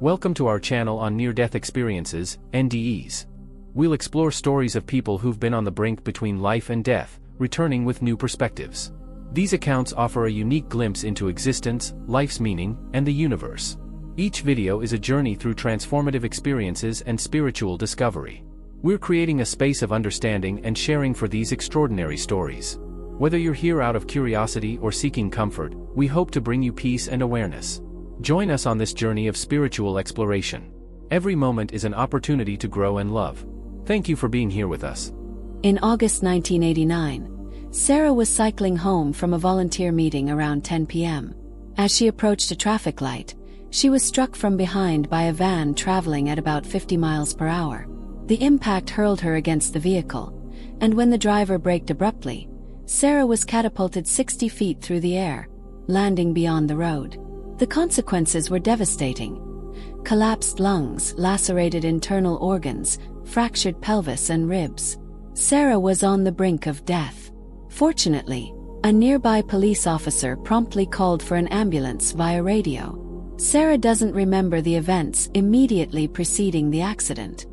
Welcome to our channel on near-death experiences, NDEs. We'll explore stories of people who've been on the brink between life and death, returning with new perspectives. These accounts offer a unique glimpse into existence, life's meaning, and the universe. Each video is a journey through transformative experiences and spiritual discovery. We're creating a space of understanding and sharing for these extraordinary stories. Whether you're here out of curiosity or seeking comfort, we hope to bring you peace and awareness. Join us on this journey of spiritual exploration. Every moment is an opportunity to grow and love. Thank you for being here with us. In August 1989, Sarah was cycling home from a volunteer meeting around 10 p.m. As she approached a traffic light, she was struck from behind by a van traveling at about 50 miles per hour. The impact hurled her against the vehicle, and when the driver braked abruptly, Sarah was catapulted 60 feet through the air, landing beyond the road. The consequences were devastating. Collapsed lungs, lacerated internal organs, fractured pelvis and ribs. Sarah was on the brink of death. Fortunately, a nearby police officer promptly called for an ambulance via radio. Sarah doesn't remember the events immediately preceding the accident.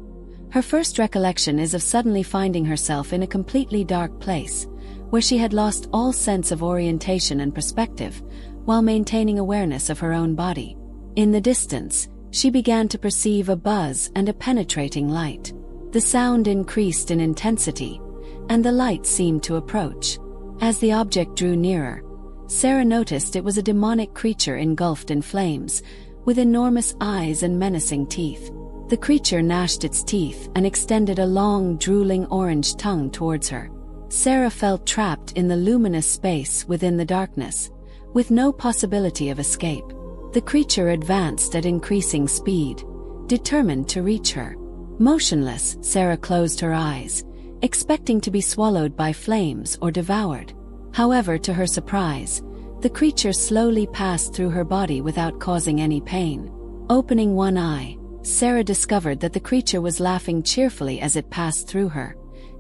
Her first recollection is of suddenly finding herself in a completely dark place, where she had lost all sense of orientation and perspective, while maintaining awareness of her own body. In the distance, she began to perceive a buzz and a penetrating light. The sound increased in intensity, and the light seemed to approach. As the object drew nearer, Sarah noticed it was a demonic creature engulfed in flames, with enormous eyes and menacing teeth. The creature gnashed its teeth and extended a long, drooling orange tongue towards her. Sarah felt trapped in the luminous space within the darkness, with no possibility of escape. The creature advanced at increasing speed, determined to reach her. Motionless, Sarah closed her eyes, expecting to be swallowed by flames or devoured. However, to her surprise, the creature slowly passed through her body without causing any pain. Opening one eye, Sarah discovered that the creature was laughing cheerfully as it passed through her,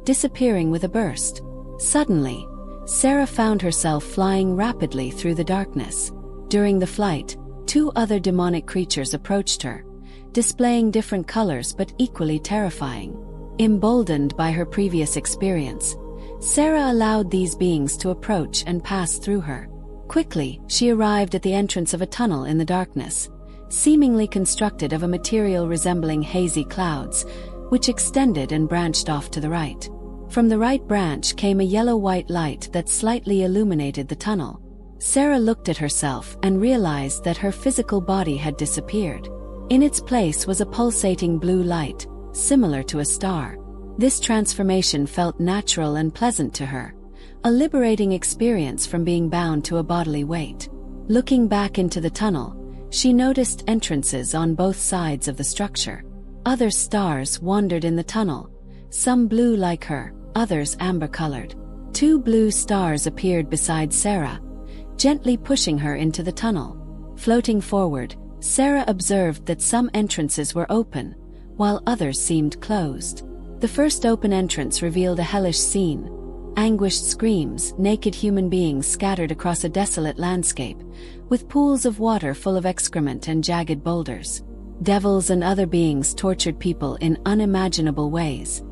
disappearing with a burst. Suddenly, Sarah found herself flying rapidly through the darkness. During the flight, two other demonic creatures approached her, displaying different colors but equally terrifying. Emboldened by her previous experience, Sarah allowed these beings to approach and pass through her. Quickly, she arrived at the entrance of a tunnel in the darkness, seemingly constructed of a material resembling hazy clouds, which extended and branched off to the right. From the right branch came a yellow-white light that slightly illuminated the tunnel. Sarah looked at herself and realized that her physical body had disappeared. In its place was a pulsating blue light, similar to a star. This transformation felt natural and pleasant to her, a liberating experience from being bound to a bodily weight. Looking back into the tunnel, she noticed entrances on both sides of the structure. Other stars wandered in the tunnel, some blue like her, others amber-colored. Two blue stars appeared beside Sarah, gently pushing her into the tunnel. Floating forward, Sarah observed that some entrances were open, while others seemed closed. The first open entrance revealed a hellish scene. Anguished screams, naked human beings scattered across a desolate landscape, with pools of water full of excrement and jagged boulders. Devils and other beings tortured people in unimaginable ways,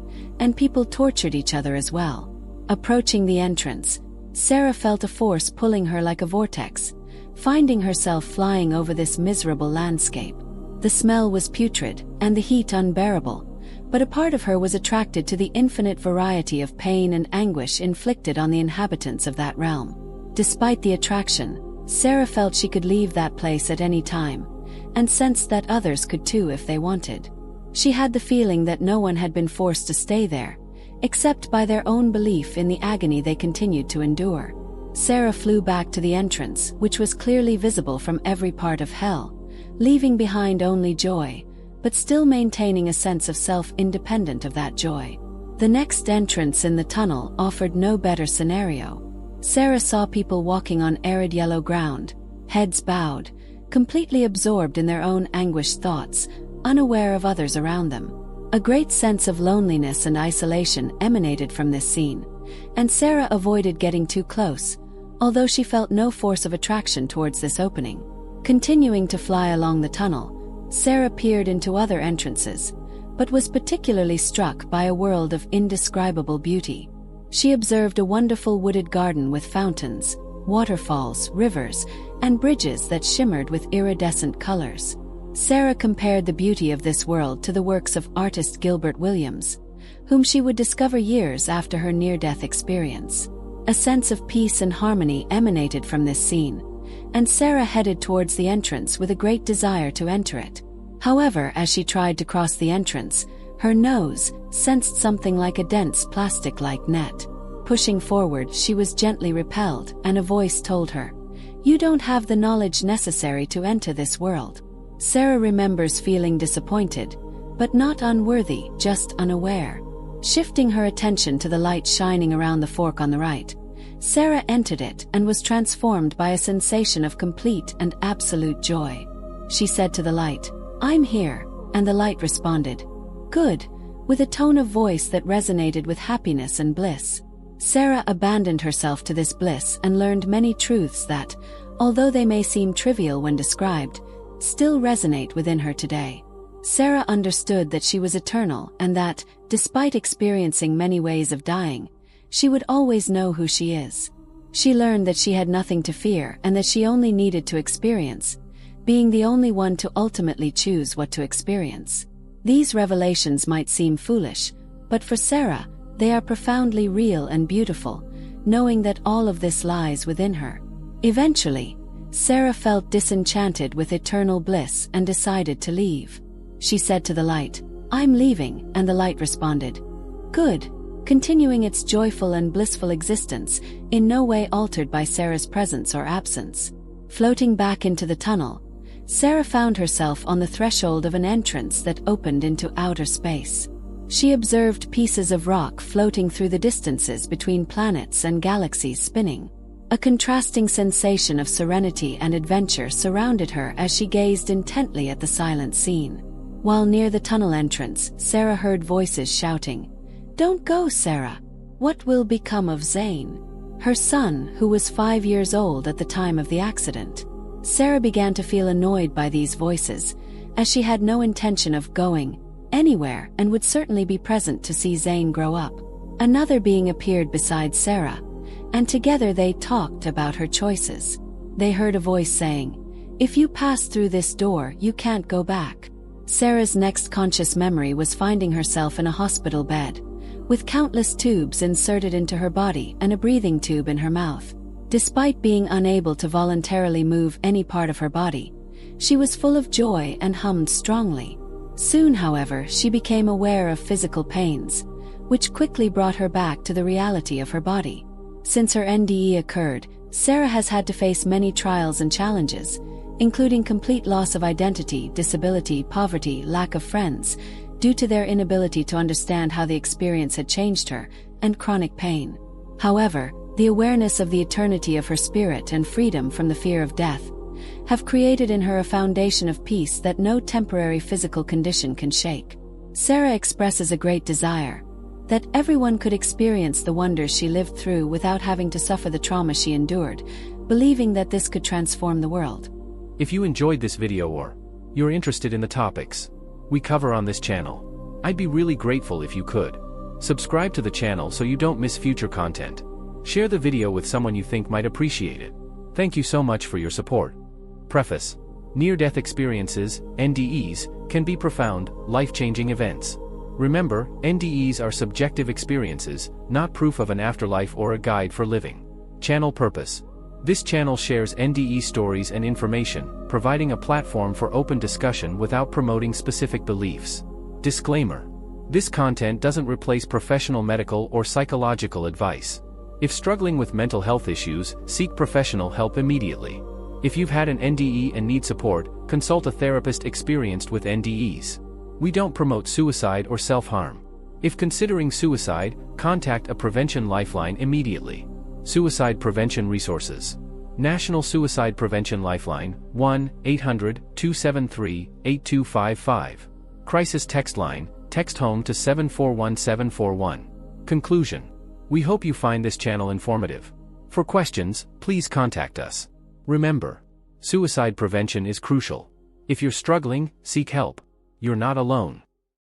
and people tortured each other as well. Approaching the entrance, Sarah felt a force pulling her like a vortex, finding herself flying over this miserable landscape. The smell was putrid, and the heat unbearable, but a part of her was attracted to the infinite variety of pain and anguish inflicted on the inhabitants of that realm. Despite the attraction, Sarah felt she could leave that place at any time, and sensed that others could too if they wanted. She had the feeling that no one had been forced to stay there, except by their own belief in the agony they continued to endure. Sarah flew back to the entrance, which was clearly visible from every part of hell, leaving behind only joy, but still maintaining a sense of self independent of that joy. The next entrance in the tunnel offered no better scenario. Sarah saw people walking on arid yellow ground, heads bowed, completely absorbed in their own anguished thoughts, unaware of others around them. A great sense of loneliness and isolation emanated from this scene, and Sarah avoided getting too close, although she felt no force of attraction towards this opening. Continuing to fly along the tunnel, Sarah peered into other entrances, but was particularly struck by a world of indescribable beauty. She observed a wonderful wooded garden with fountains, waterfalls, rivers, and bridges that shimmered with iridescent colors. Sarah compared the beauty of this world to the works of artist Gilbert Williams, whom she would discover years after her near-death experience. A sense of peace and harmony emanated from this scene, and Sarah headed towards the entrance with a great desire to enter it. However, as she tried to cross the entrance, her nose sensed something like a dense plastic-like net. Pushing forward, she was gently repelled, and a voice told her, "You don't have the knowledge necessary to enter this world." Sarah remembers feeling disappointed, but not unworthy, just unaware. Shifting her attention to the light shining around the fork on the right, Sarah entered it and was transformed by a sensation of complete and absolute joy. She said to the light, "I'm here," and the light responded, "Good," with a tone of voice that resonated with happiness and bliss. Sarah abandoned herself to this bliss and learned many truths that, although they may seem trivial when described, still resonate within her today. Sarah understood that she was eternal and that, despite experiencing many ways of dying, she would always know who she is. She learned that she had nothing to fear and that she only needed to experience, being the only one to ultimately choose what to experience. These revelations might seem foolish, but for Sarah, they are profoundly real and beautiful, knowing that all of this lies within her. Eventually, Sarah felt disenchanted with eternal bliss and decided to leave. She said to the light, "I'm leaving," and the light responded, "Good," continuing its joyful and blissful existence, in no way altered by Sarah's presence or absence. Floating back into the tunnel, Sarah found herself on the threshold of an entrance that opened into outer space. She observed pieces of rock floating through the distances between planets and galaxies spinning. A contrasting sensation of serenity and adventure surrounded her as she gazed intently at the silent scene. While near the tunnel entrance, Sarah heard voices shouting, "Don't go, Sarah! What will become of Zane?" her son, who was 5 years old at the time of the accident. Sarah began to feel annoyed by these voices, as she had no intention of going anywhere and would certainly be present to see Zane grow up. Another being appeared beside Sarah, and together they talked about her choices. They heard a voice saying, "If you pass through this door, you can't go back." Sarah's next conscious memory was finding herself in a hospital bed, with countless tubes inserted into her body and a breathing tube in her mouth. Despite being unable to voluntarily move any part of her body, she was full of joy and hummed strongly. Soon, however, she became aware of physical pains, which quickly brought her back to the reality of her body. Since her NDE occurred, Sarah has had to face many trials and challenges, including complete loss of identity, disability, poverty, lack of friends, due to their inability to understand how the experience had changed her, and chronic pain. However, the awareness of the eternity of her spirit and freedom from the fear of death have created in her a foundation of peace that no temporary physical condition can shake. Sarah expresses a great desire that everyone could experience the wonders she lived through without having to suffer the trauma she endured, believing that this could transform the world. If you enjoyed this video or you're interested in the topics we cover on this channel, I'd be really grateful if you could subscribe to the channel so you don't miss future content. Share the video with someone you think might appreciate it. Thank you so much for your support. Preface: near-death experiences, NDEs, can be profound, life-changing events. Remember, NDEs are subjective experiences, not proof of an afterlife or a guide for living. Channel purpose: this channel shares NDE stories and information, providing a platform for open discussion without promoting specific beliefs. Disclaimer: this content doesn't replace professional medical or psychological advice. If struggling with mental health issues, seek professional help immediately. If you've had an NDE and need support, consult a therapist experienced with NDEs. We don't promote suicide or self-harm. If considering suicide, contact a prevention lifeline immediately. Suicide prevention resources: National Suicide Prevention Lifeline, 1-800-273-8255. Crisis text line, text HOME to 741741. Conclusion: we hope you find this channel informative. For questions, please contact us. Remember, suicide prevention is crucial. If you're struggling, seek help. You're not alone.